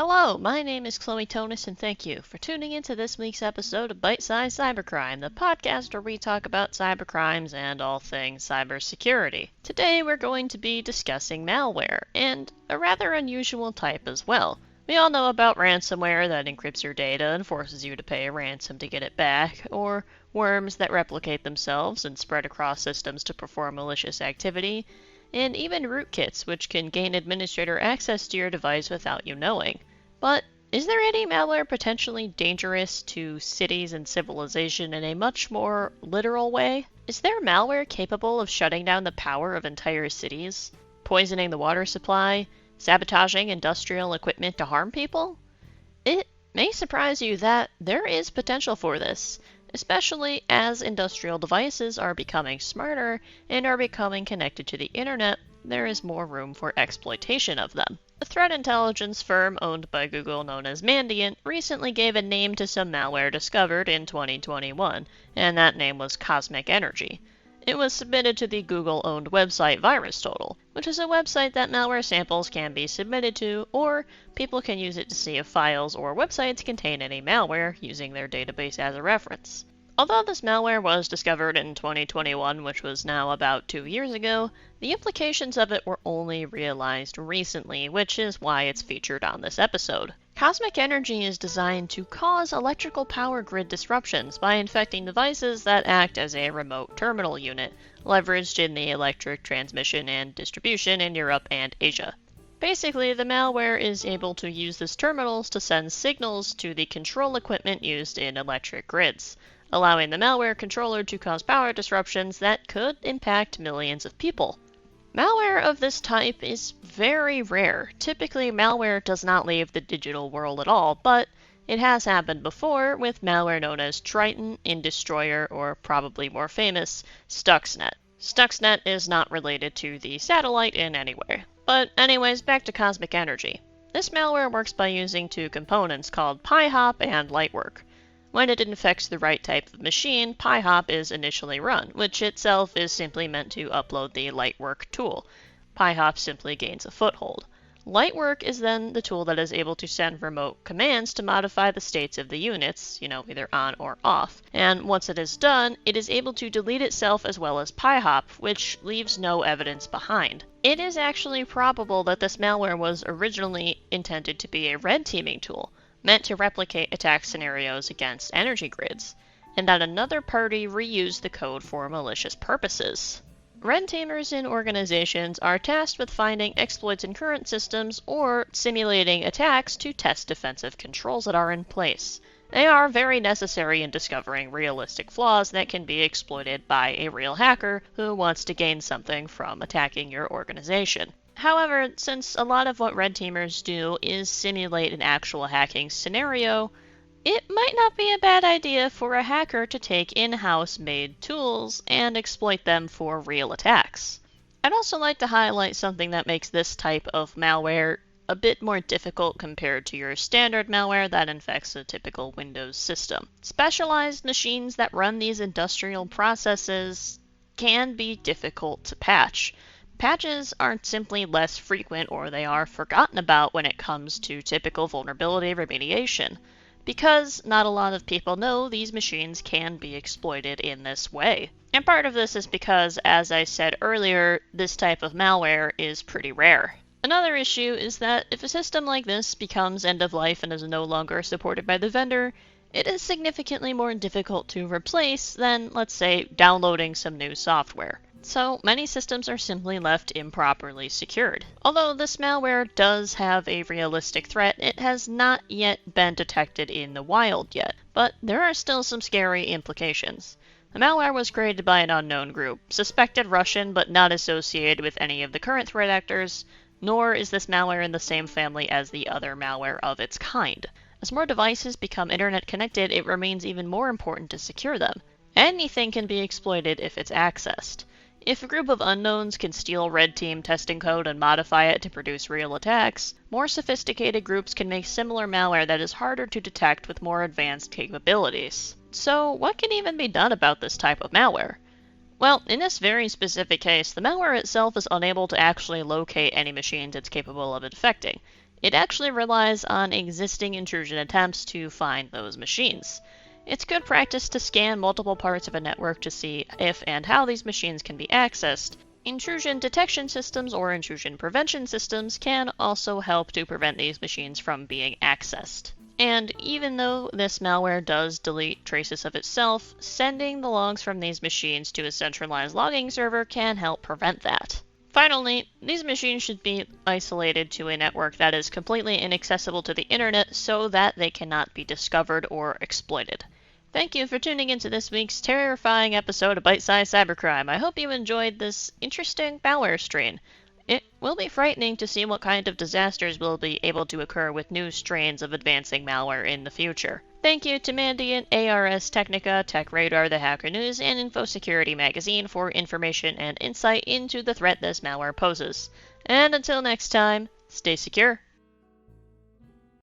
Hello, my name is Chloe Tonis, and thank you for tuning into this week's episode of Bite Size Cybercrime, the podcast where we talk about cybercrimes and all things cybersecurity. Today we're going to be discussing malware, and a rather unusual type as well. We all know about ransomware that encrypts your data and forces you to pay a ransom to get it back, or worms that replicate themselves and spread across systems to perform malicious activity, and even rootkits, which can gain administrator access to your device without you knowing. But is there any malware potentially dangerous to cities and civilization in a much more literal way? Is there malware capable of shutting down the power of entire cities, poisoning the water supply, sabotaging industrial equipment to harm people? It may surprise you that there is potential for this, especially as industrial devices are becoming smarter and are becoming connected to the internet. There is more room for exploitation of them. A threat intelligence firm owned by Google known as Mandiant recently gave a name to some malware discovered in 2021, and that name was Cosmicenergy. It was submitted to the Google-owned website VirusTotal, which is a website that malware samples can be submitted to, or people can use it to see if files or websites contain any malware using their database as a reference. Although this malware was discovered in 2021, which was now about 2 years ago, the implications of it were only realized recently, which is why it's featured on this episode. Cosmicenergy is designed to cause electrical power grid disruptions by infecting devices that act as a remote terminal unit, leveraged in the electric transmission and distribution in Europe and Asia. Basically, the malware is able to use these terminals to send signals to the control equipment used in electric grids, allowing the malware controller to cause power disruptions that could impact millions of people. Malware of this type is very rare. Typically, malware does not leave the digital world at all, but it has happened before with malware known as Triton, InDestroyer, or probably more famous, Stuxnet. Stuxnet is not related to the satellite in any way. But anyways, back to Cosmicenergy. This malware works by using two components called PyHop and Lightwork. When it infects the right type of machine, PyHop is initially run, which itself is simply meant to upload the Lightwork tool. PyHop simply gains a foothold. Lightwork is then the tool that is able to send remote commands to modify the states of the units, either on or off. And once it is done, it is able to delete itself as well as PyHop, which leaves no evidence behind. It is actually probable that this malware was originally intended to be a red teaming tool, meant to replicate attack scenarios against energy grids, and that another party reused the code for malicious purposes. Red teamers in organizations are tasked with finding exploits in current systems or simulating attacks to test defensive controls that are in place. They are very necessary in discovering realistic flaws that can be exploited by a real hacker who wants to gain something from attacking your organization. However, since a lot of what red teamers do is simulate an actual hacking scenario, it might not be a bad idea for a hacker to take in-house made tools and exploit them for real attacks. I'd also like to highlight something that makes this type of malware a bit more difficult compared to your standard malware that infects a typical Windows system. Specialized machines that run these industrial processes can be difficult to patch. Patches aren't simply less frequent or they are forgotten about when it comes to typical vulnerability remediation, because not a lot of people know these machines can be exploited in this way. And part of this is because, as I said earlier, this type of malware is pretty rare. Another issue is that if a system like this becomes end of life and is no longer supported by the vendor, it is significantly more difficult to replace than, let's say, downloading some new software. So many systems are simply left improperly secured. Although this malware does have a realistic threat, it has not yet been detected in the wild yet, but there are still some scary implications. The malware was created by an unknown group, suspected Russian but not associated with any of the current threat actors, nor is this malware in the same family as the other malware of its kind. As more devices become internet connected, it remains even more important to secure them. Anything can be exploited if it's accessed. If a group of unknowns can steal red team testing code and modify it to produce real attacks, more sophisticated groups can make similar malware that is harder to detect with more advanced capabilities. So what can even be done about this type of malware? Well, in this very specific case, the malware itself is unable to actually locate any machines it's capable of infecting. It actually relies on existing intrusion attempts to find those machines. It's good practice to scan multiple parts of a network to see if and how these machines can be accessed. Intrusion detection systems or intrusion prevention systems can also help to prevent these machines from being accessed. And even though this malware does delete traces of itself, sending the logs from these machines to a centralized logging server can help prevent that. Finally, these machines should be isolated to a network that is completely inaccessible to the internet so that they cannot be discovered or exploited. Thank you for tuning into this week's terrifying episode of Bite-Sized Cybercrime. I hope you enjoyed this interesting malware strain. It will be frightening to see what kind of disasters will be able to occur with new strains of advancing malware in the future. Thank you to Mandiant, ARS Technica, Tech Radar, The Hacker News, and InfoSecurity Magazine for information and insight into the threat this malware poses. And until next time, stay secure.